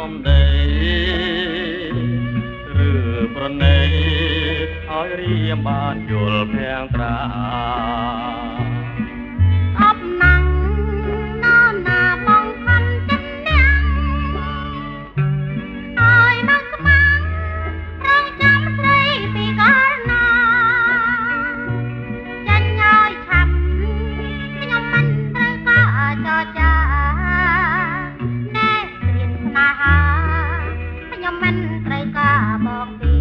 សំដីឬប្រណីឲ្យរៀមបានយល់ភាំងត្រាអបណាំងនរណាបងខំចិត្តអ្នកឲ្យនៅស្មាំងរងចាំស្រីពីកាលណាចាញ់ឲ្យឆាប់ខ្ញុំមិនត្រូវការចរចាណែព្រៀនស្នេហាខ្ញុំមិនត្រូវការបងទេ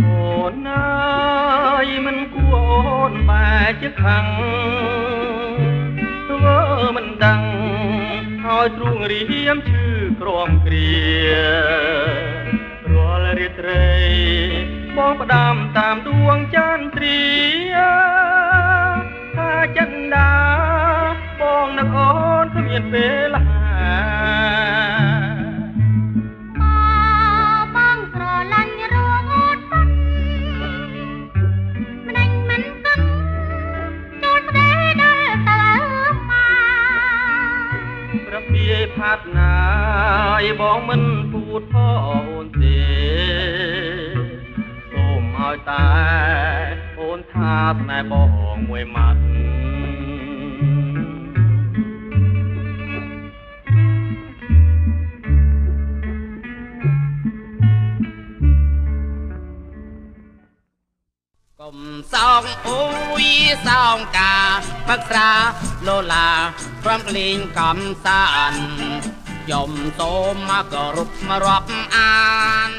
អូនអើយមិនគួរអូនបែរជាខាងធ្វើមិនដឹងឲ្យទ្រូងរៀមឈឺក្រំគ្រារាល់រាត្រីបងផ្ដាំតាមដួងចន្ទ្រាថាចិនដាបងនឹកអូនគ្មានពេលបងស្រឡាញ់រងអូនប៉ុនម្ដេចមិនគិតចូលស្ដីដល់ទៅមករបៀបផាត់ណាយបងមិនពួតផងអូនទេសូមឲ្យតែអូនថាស្នេហ៍បងមួយម៉ាត់កុំសោកអូយសោកកាផឹកស្រាឡូឡាព្រមក្លែងកំសាន្តយំសូមមកគោរពរាប់អាន